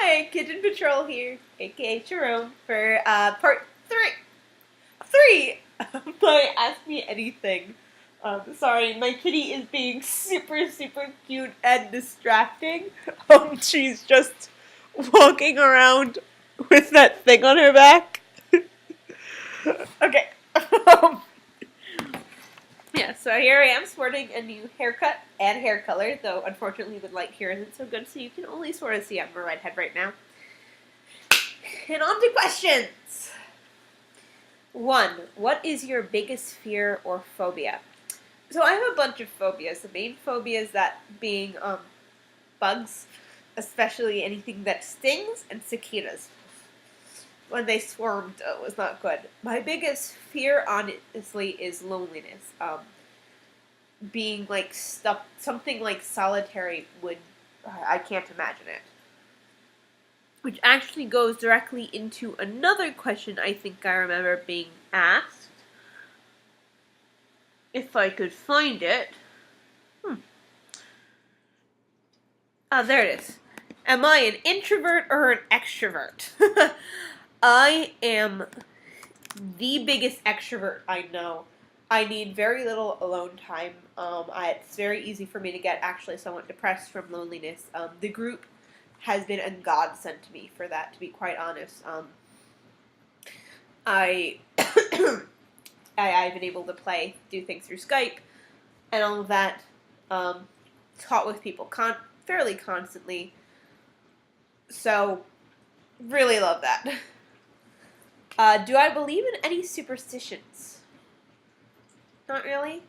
Hi, Kitten Patrol here, aka Jerome, for part three of my Ask Me Anything. Sorry, my kitty is being super cute and distracting. She's just walking around with that thing on her back. Okay. Yeah, so here I am sporting a new haircut and hair color, though unfortunately the light here isn't so good, so you can only sort of see I'm a redhead right now. And on to questions! 1. What is your biggest fear or phobia? So I have a bunch of phobias. The main phobia is that being bugs, especially anything that stings, and cicadas. When they swarmed, it was not good. My biggest fear, honestly, is loneliness. Being like stuck, something like solitary would, I can't imagine it. Which actually goes directly into another question I think I remember being asked. If I could find it. There it is. Am I an introvert or an extrovert? I am the biggest extrovert I know. I need very little alone time. It's very easy for me to get actually somewhat depressed from loneliness. The group has been a godsend to me for that, to be quite honest. I've been able to do things through Skype and all of that. Talk with people fairly constantly. So, really love that. Do I believe in any superstitions? Not really.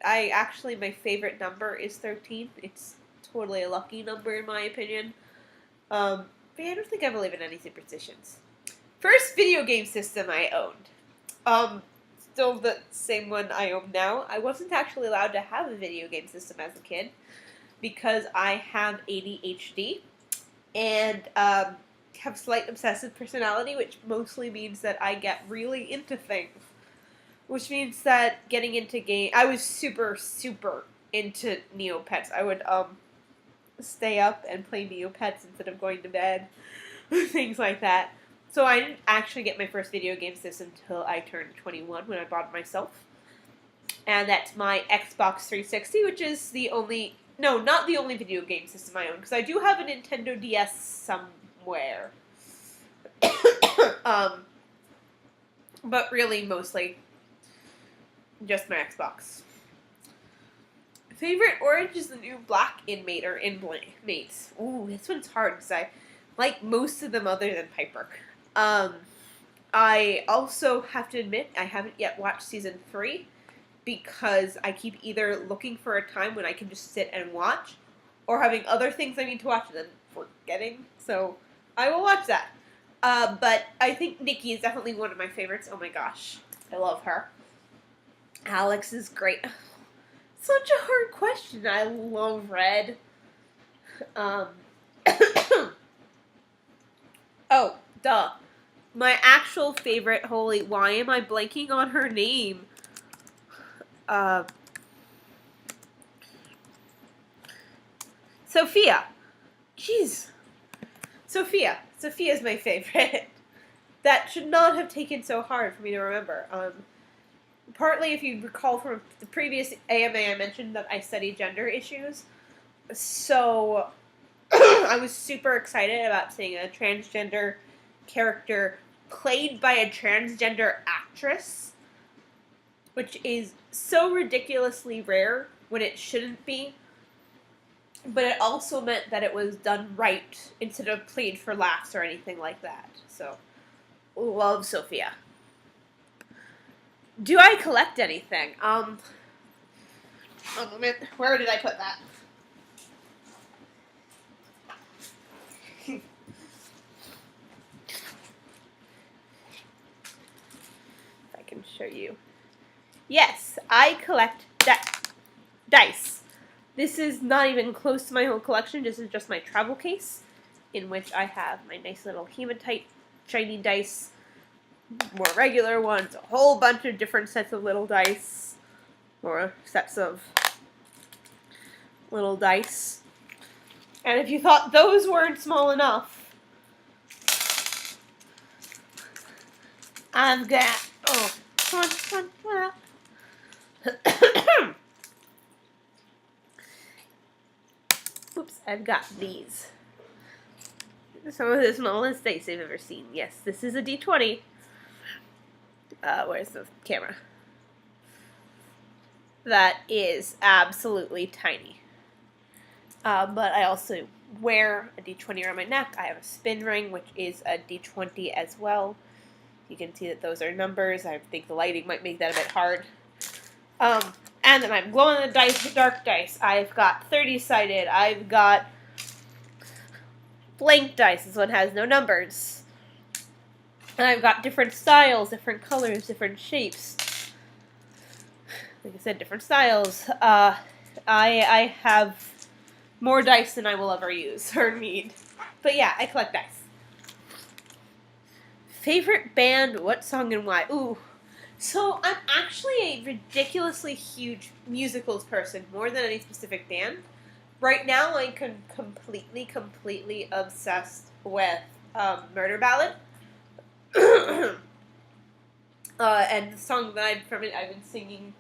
My favorite number is 13. It's totally a lucky number in my opinion. But yeah, I don't think I believe in any superstitions. First video game system I owned. Still the same one I own now. I wasn't actually allowed to have a video game system as a kid because I have ADHD and have slight obsessive personality, which mostly means that I get really into things. Which means that getting into I was super into Neopets. I would stay up and play Neopets instead of going to bed. Things like that. So I didn't actually get my first video game system until I turned 21 when I bought it myself. And that's my Xbox 360, which is not the only video game system I own, because I do have a Nintendo DS somewhere. But really, mostly just my Xbox. Favorite Orange is the New Black inmate or inmates. Ooh, this one's hard because I like most of them other than Piper. I also have to admit I haven't yet watched season 3 because I keep either looking for a time when I can just sit and watch or having other things I need to watch and then forgetting. So I will watch that. But I think Nikki is definitely one of my favorites. Oh my gosh. I love her. Alex is great. Such a hard question. I love Red. Oh, duh. My actual favorite, why am I blanking on her name? Sophia. Jeez. Sophia. Sophia's my favorite. That should not have taken so hard for me to remember. Partly, if you recall from the previous AMA, I mentioned that I study gender issues. So, I was super excited about seeing a transgender character played by a transgender actress, which is so ridiculously rare when it shouldn't be. But it also meant that it was done right instead of played for laughs or anything like that. So, love Sophia. Do I collect anything? A moment. Where did I put that? If I can show you. Yes, I collect dice. This is not even close to my whole collection. This is just my travel case, in which I have my nice little hematite shiny dice, more regular ones, a whole bunch of different sets of little dice, or sets of little dice. And if you thought those weren't small enough, I've got, oh, come on. Oops, I've got these. Some of the smallest dice I've ever seen. Yes, this is a D20. Where's the camera? That is absolutely tiny. But I also wear a D20 around my neck. I have a spin ring, which is a D20 as well. You can see that those are numbers. I think the lighting might make that a bit hard. And then I'm glowing the dice, dark dice. I've got 30-sided. I've got blank dice. This one has no numbers. And I've got different styles, different colors, different shapes. Like I said, different styles. I have more dice than I will ever use or need. But yeah, I collect dice. Favorite band, what song and why? Ooh. So I'm actually a ridiculously huge musicals person, more than any specific band. Right now I'm completely obsessed with Murder Ballad. And the song that I've been singing,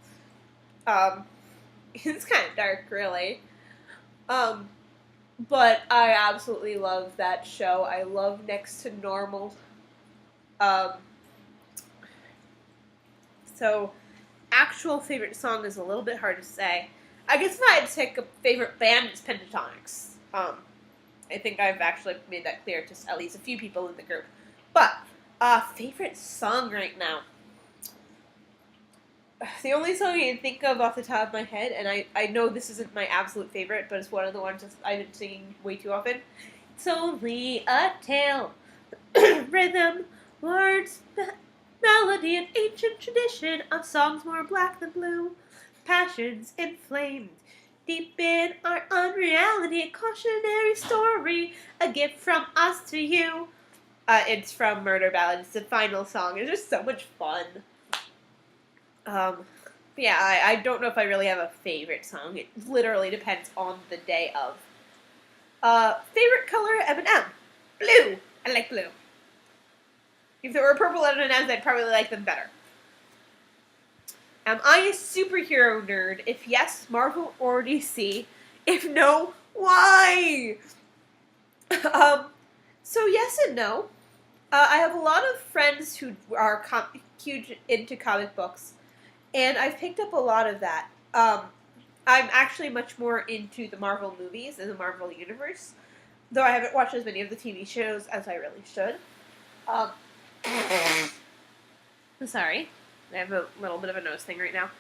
it's kind of dark, really. But I absolutely love that show. I love Next to Normal. So, actual favorite song is a little bit hard to say. I guess if I had to pick a favorite band, it's Pentatonics. I think I've actually made that clear to at least a few people in the group. But, favorite song right now. The only song I can think of off the top of my head, and I know this isn't my absolute favorite, but it's one of the ones I've been singing way too often. It's only a tale, rhythm, words, melody, an ancient tradition of songs more black than blue, passions inflamed deep in our unreality, a cautionary story, a gift from us to you. It's from Murder Ballad. It's the final song. It's just so much fun. Yeah, I don't know if I really have a favorite song. It literally depends on the day of. Favorite color, M&M. Blue. I like blue. If there were purple M&Ms, I'd probably like them better. Am I a superhero nerd? If yes, Marvel or DC. If no, why? So yes and no. I have a lot of friends who are huge into comic books, and I've picked up a lot of that. I'm actually much more into the Marvel movies and the Marvel universe, though I haven't watched as many of the TV shows as I really should. I'm sorry. I have a little bit of a nose thing right now.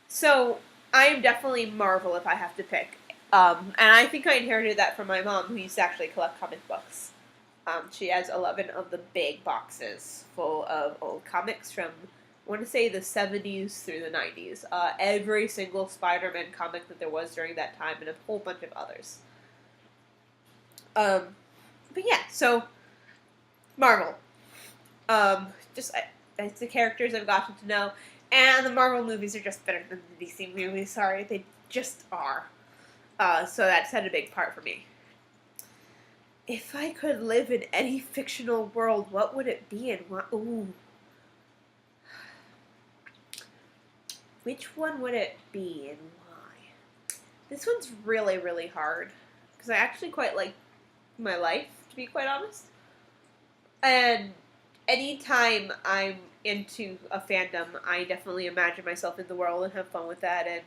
So I'm definitely Marvel if I have to pick. And I think I inherited that from my mom, who used to actually collect comic books. She has 11 of the big boxes full of old comics from, I want to say, the 70s through the 90s. Every single Spider-Man comic that there was during that time, and a whole bunch of others. But yeah, so Marvel. It's the characters I've gotten to know, and the Marvel movies are just better than the DC movies. Sorry, they just are. So that's had a big part for me. If I could live in any fictional world, what would it be and why? Ooh. Which one would it be and why? This one's really, really hard, because I actually quite like my life, to be quite honest. And anytime I'm into a fandom, I definitely imagine myself in the world and have fun with that, and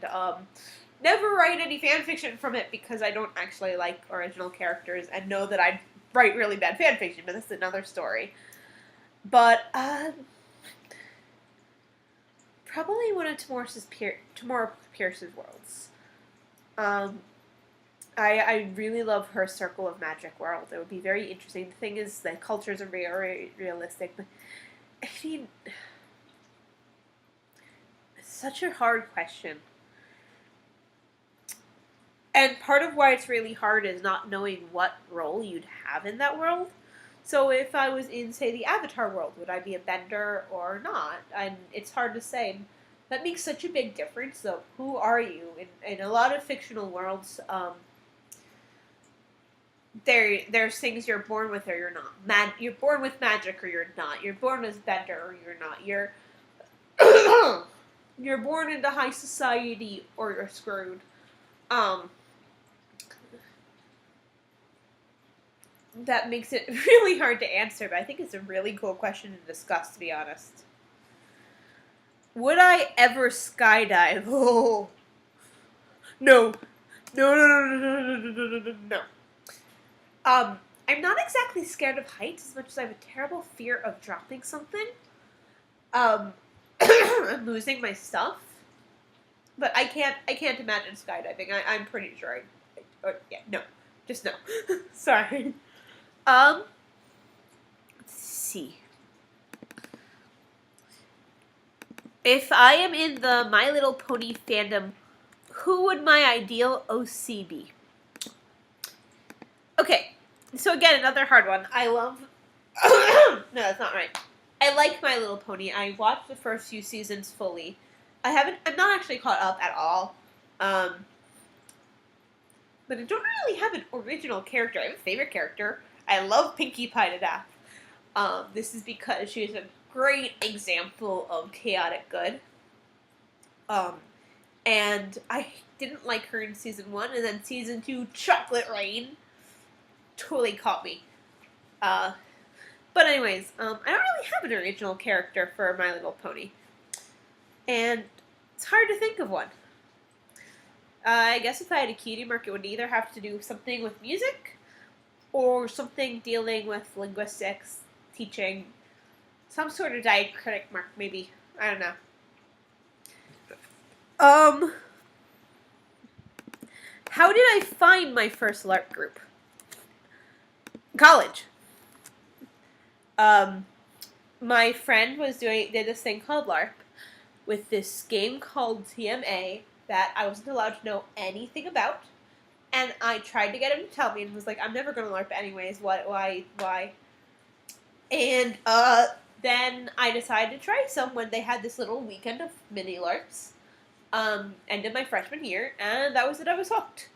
never write any fan fiction from it because I don't actually like original characters and know that I'd write really bad fan fiction, but that's another story. But probably one of Tamora Pierce's worlds. I really love her Circle of Magic world. It would be very interesting. The thing is, the cultures are very realistic, but I mean, it's such a hard question. And part of why it's really hard is not knowing what role you'd have in that world. So if I was in, say, the Avatar world, would I be a bender or not? And it's hard to say. That makes such a big difference, though. Who are you? In a lot of fictional worlds, there's things you're born with or you're not. You're born with magic or you're not. You're born as bender or you're not. You're born into high society or you're screwed. That makes it really hard to answer, but I think it's a really cool question to discuss, to be honest. Would I ever skydive? Oh. No. No. I'm not exactly scared of heights as much as I have a terrible fear of dropping something. And losing my stuff. But I can't imagine skydiving. I'm pretty sure no. Just no. Sorry. Let's see. If I am in the My Little Pony fandom, who would my ideal OC be? Okay, so again, another hard one. I love... No, that's not right. I like My Little Pony. I watched the first few seasons fully. I'm not actually caught up at all. But I don't really have an original character. I have a favorite character. I love Pinkie Pie to death. This is because she is a great example of chaotic good. And I didn't like her in season 1, and then season 2, Chocolate Rain, totally caught me. But anyways, I don't really have an original character for My Little Pony. And it's hard to think of one. I guess if I had a cutie mark, it would either have to do something with music or something dealing with linguistics, teaching, some sort of diacritic mark, maybe. I don't know. How did I find my first LARP group? College. My friend did this thing called LARP with this game called TMA that I wasn't allowed to know anything about. And I tried to get him to tell me and was like, I'm never going to LARP anyways. Why? And then I decided to try some when they had this little weekend of mini LARPs. Ended my freshman year, and that was it. I was hooked.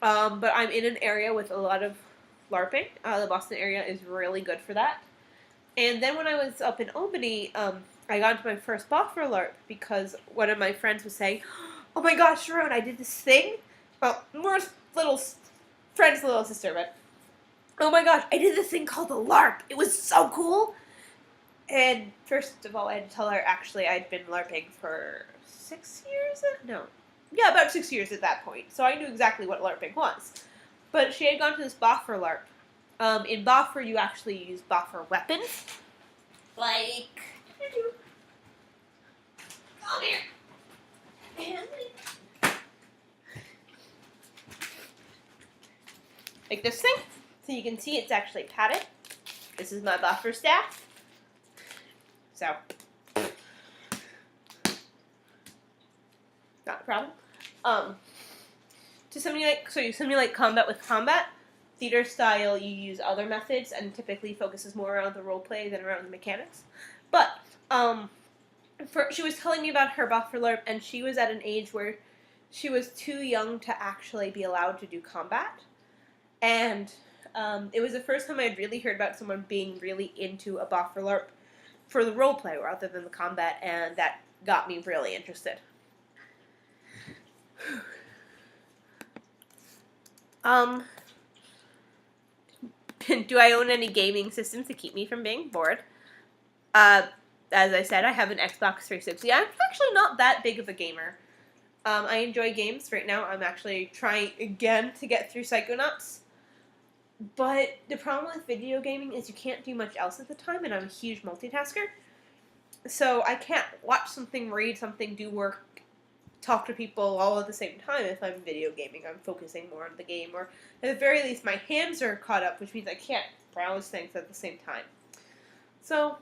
But I'm in an area with a lot of LARPing. The Boston area is really good for that. And then when I was up in Albany, I got into my first Boffer LARP because one of my friends was saying, oh my gosh, Sharon, I did this thing. Well, more friend's little sister, but oh my gosh, I did this thing called the LARP. It was so cool. And first of all, I had to tell her actually I'd been LARPing for 6 years? No. Yeah, about 6 years at that point. So I knew exactly what LARPing was. But she had gone to this Boffer LARP. In Boffer, you actually use Boffer weapons. Like... Come here. Like this thing. So you can see it's actually padded. This is my Boffer staff. So... not a problem. To simulate combat with combat. Theater style, you use other methods and typically focuses more around the role play than around the mechanics. But she was telling me about her Boffer LARP, and she was at an age where she was too young to actually be allowed to do combat. And it was the first time I'd really heard about someone being really into a Boffer LARP for the role play rather than the combat, and that got me really interested. Do I own any gaming systems to keep me from being bored? As I said, I have an Xbox 360. I'm actually not that big of a gamer. I enjoy games. Right now, I'm actually trying again to get through Psychonauts. But the problem with video gaming is you can't do much else at the time, and I'm a huge multitasker. So I can't watch something, read something, do work, talk to people all at the same time if I'm video gaming. I'm focusing more on the game, or at the very least my hands are caught up, which means I can't browse things at the same time. So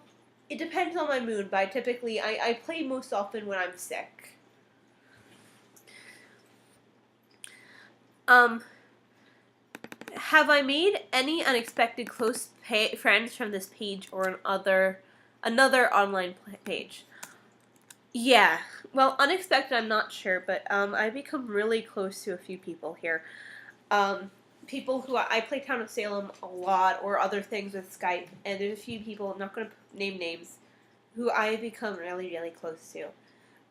it depends on my mood, but I play most often when I'm sick. Have I made any unexpected close friends from this page or another online page? Yeah. Well, unexpected, I'm not sure, but I've become really close to a few people here. people who I play Town of Salem a lot, or other things with Skype, and there's a few people, I'm not going to name names, who I become really, really close to.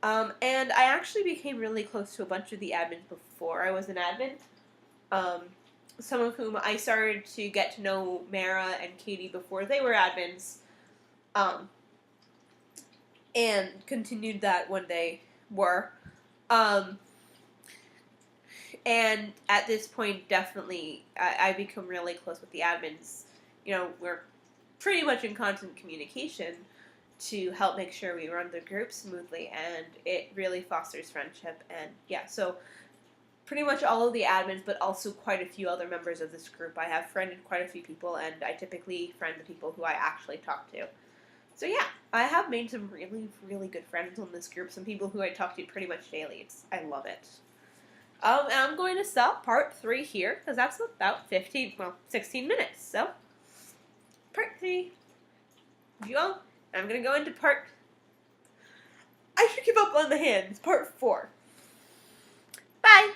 And I actually became really close to a bunch of the admins before I was an admin. Some of whom I started to get to know Mara and Katie before they were admins. And continued that when they were. And at this point, definitely, I become really close with the admins. You know, we're pretty much in constant communication to help make sure we run the group smoothly, and it really fosters friendship. And yeah, so pretty much all of the admins, but also quite a few other members of this group. I have friended quite a few people, and I typically friend the people who I actually talk to. So yeah, I have made some really, really good friends on this group, some people who I talk to pretty much daily. I love it. And I'm going to stop part 3 here, because that's about 16 minutes. So, part 3. You all, I'm going to go into part... I should give up on the hands. Part 4. Bye!